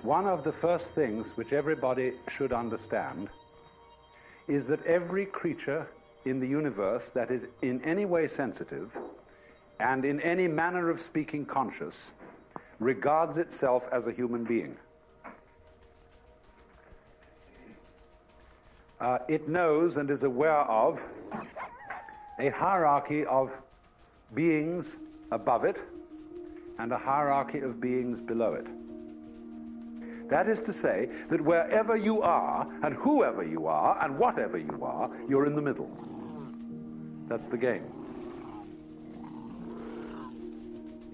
one of the first things which everybody should understand is that every creature in the universe that is in any way sensitive and in any manner of speaking conscious regards itself as a human being. It knows and is aware of a hierarchy of beings above it and a hierarchy of beings below it. That is to say that wherever you are and whoever you are and whatever you are, you're in the middle. That's the game.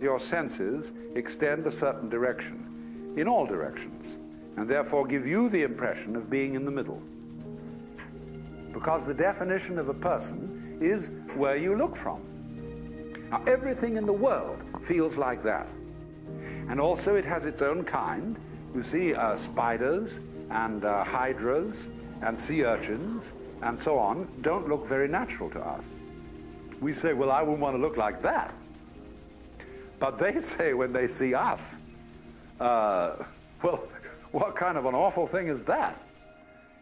Your senses extend a certain direction, in all directions, and therefore give you the impression of being in the middle. Because the definition of a person is where you look from. Now, everything in the world feels like that. And also it has its own kind. You see spiders and hydras and sea urchins and so on don't look very natural to us. We say, well, I wouldn't want to look like that. But they say when they see us, well, what kind of an awful thing is that?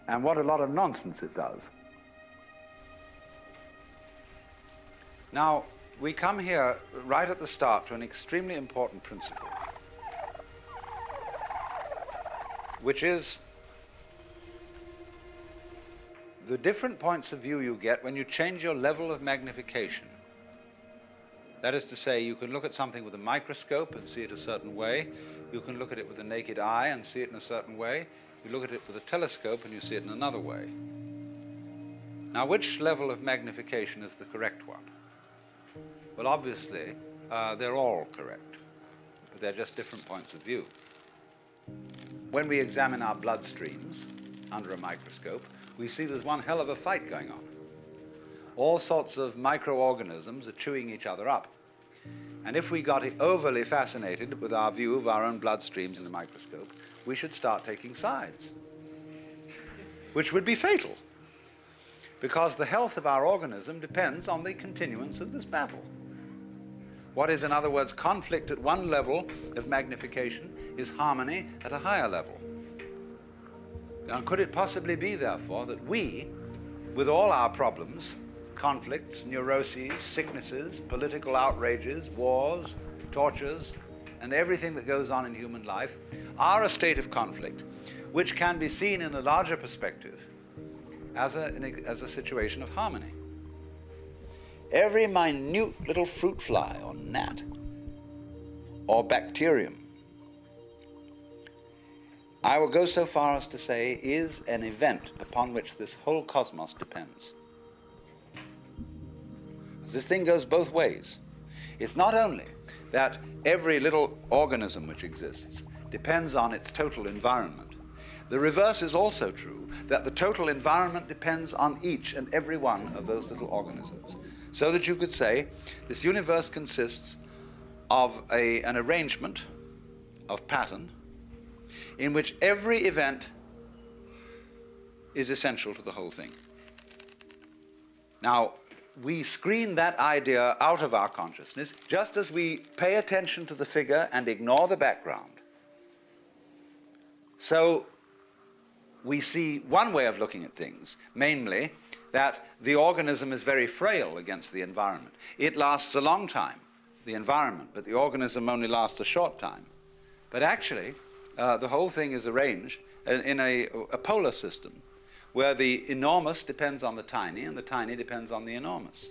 And what a lot of nonsense it does. Now, we come here right at the start to an extremely important principle, which is the different points of view you get when you change your level of magnification. That is to say, you can look at something with a microscope and see it a certain way. You can look at it with the naked eye and see it in a certain way. You look at it with a telescope and you see it in another way. Now, which level of magnification is the correct one? Well, obviously, they're all correct, but they're just different points of view. When we examine our bloodstreams under a microscope, we see there's one hell of a fight going on. All sorts of microorganisms are chewing each other up. And if we got overly fascinated with our view of our own bloodstreams in the microscope, we should start taking sides, which would be fatal, because the health of our organism depends on the continuance of this battle. What is, in other words, conflict at one level of magnification is harmony at a higher level. Now, could it possibly be, therefore, that we, with all our problems, conflicts, neuroses, sicknesses, political outrages, wars, tortures, and everything that goes on in human life, are a state of conflict which can be seen in a larger perspective as a situation of harmony? Every minute little fruit fly or gnat or bacterium, I will go so far as to say, is an event upon which this whole cosmos depends. This thing goes both ways. It's not only that every little organism which exists depends on its total environment. The reverse is also true, that the total environment depends on each and every one of those little organisms. So that you could say this universe consists of an arrangement of pattern in which every event is essential to the whole thing. Now, we screen that idea out of our consciousness just as we pay attention to the figure and ignore the background. So we see one way of looking at things, mainly that the organism is very frail against the environment. It lasts a long time, the environment, but the organism only lasts a short time. But actually, the whole thing is arranged in a polar system, where the enormous depends on the tiny and the tiny depends on the enormous.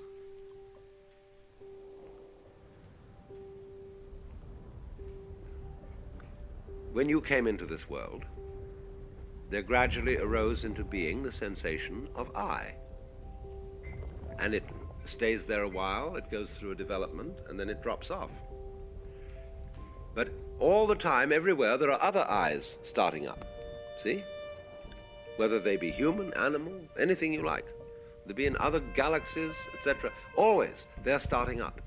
When you came into this world, there gradually arose into being the sensation of I. And it stays there a while, it goes through a development, and then it drops off. But all the time, everywhere, there are other I's starting up. See? Whether they be human, animal, anything you like. They be in other galaxies, etc. Always, they're starting up.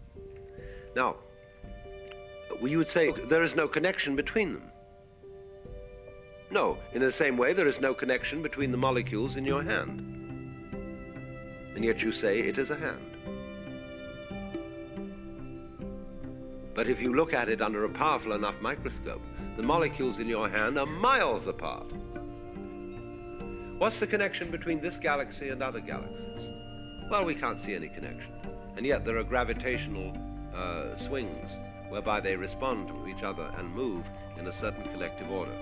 Now, you would say there is no connection between them. No, in the same way, there is no connection between the molecules in your hand. And yet you say it is a hand. But if you look at it under a powerful enough microscope, the molecules in your hand are miles apart. What's the connection between this galaxy and other galaxies? Well, we can't see any connection. And yet there are gravitational swings whereby they respond to each other and move in a certain collective order.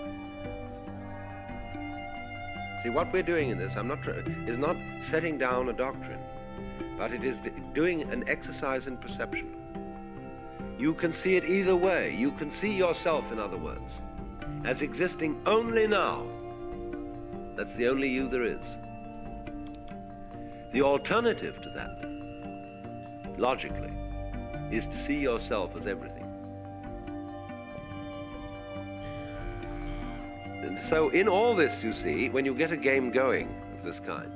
See, what we're doing in this is not setting down a doctrine, but it is doing an exercise in perception. You can see it either way. You can see yourself, in other words, as existing only now. That's the only you there is. The alternative to that, logically, is to see yourself as everything. And so in all this, you see, when you get a game going of this kind,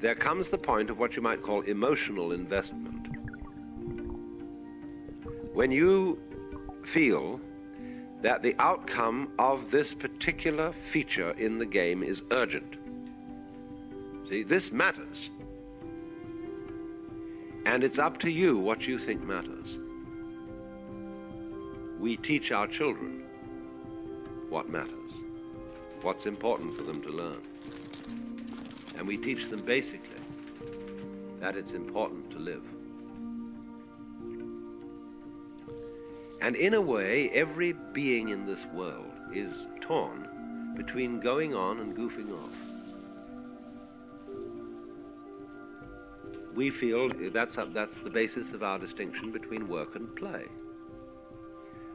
there comes the point of what you might call emotional investment. When you feel that the outcome of this particular feature in the game is urgent. See, this matters. And it's up to you what you think matters. We teach our children what matters, what's important for them to learn. And we teach them basically that it's important to live. And in a way, every being in this world is torn between going on and goofing off. We feel that's the basis of our distinction between work and play.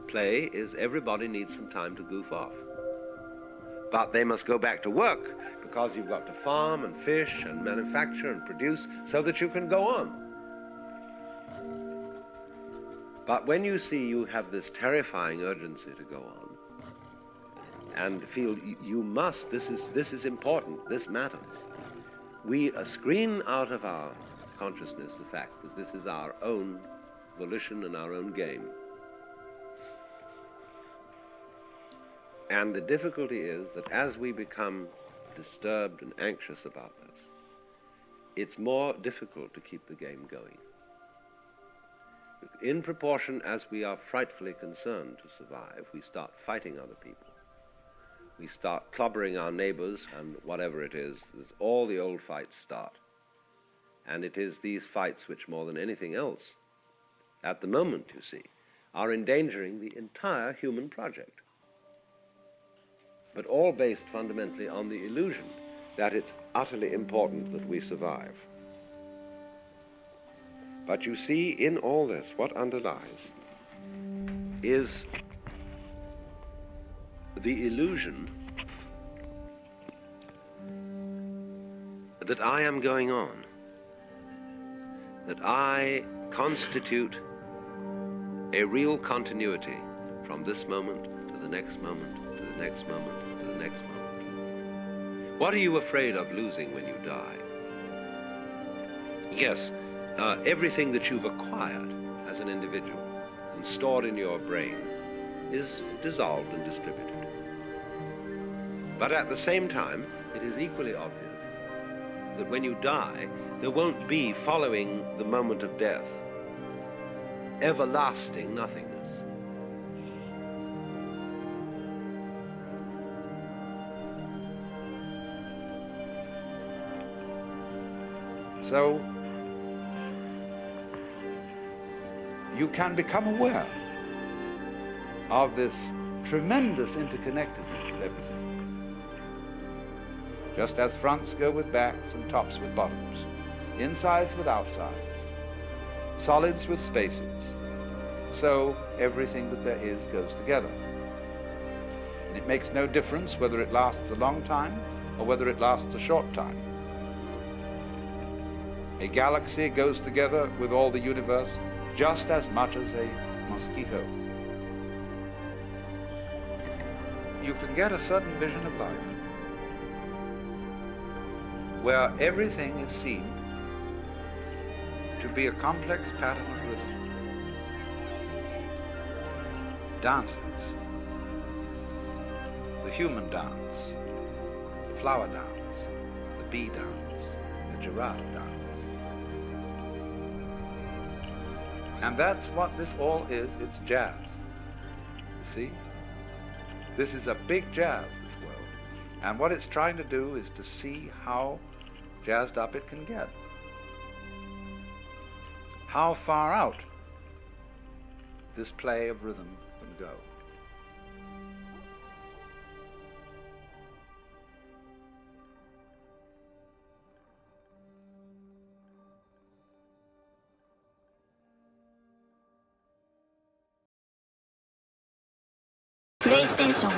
Play is everybody needs some time to goof off. But they must go back to work because you've got to farm and fish and manufacture and produce so that you can go on. But when you see you have this terrifying urgency to go on and feel you must, this is important, this matters, we screen out of our consciousness the fact that this is our own volition and our own game. And the difficulty is that as we become disturbed and anxious about this, it's more difficult to keep the game going. In proportion as we are frightfully concerned to survive, we start fighting other people. We start clobbering our neighbors and whatever it is, all the old fights start. And it is these fights which, more than anything else, at the moment, you see, are endangering the entire human project. But all based fundamentally on the illusion that it's utterly important that we survive. But you see, in all this, what underlies is the illusion that I am going on, that I constitute a real continuity from this moment to the next moment, to the next moment, to the next moment. What are you afraid of losing when you die? Yes, everything that you've acquired as an individual and stored in your brain is dissolved and distributed. But at the same time, it is equally obvious that when you die, there won't be, following the moment of death, everlasting nothingness. So, you can become aware of this tremendous interconnectedness of everything. Just as fronts go with backs and tops with bottoms, insides with outsides, solids with spaces, so everything that there is goes together. And it makes no difference whether it lasts a long time or whether it lasts a short time. A galaxy goes together with all the universe just as much as a mosquito. You can get a certain vision of life where everything is seen to be a complex pattern of rhythm. Dances, the human dance, the flower dance, the bee dance, the giraffe dance. And that's what this all is. It's jazz. You see? This is a big jazz, this world. And what it's trying to do is to see how jazzed up it can get. How far out this play of rhythm can go. PlayStation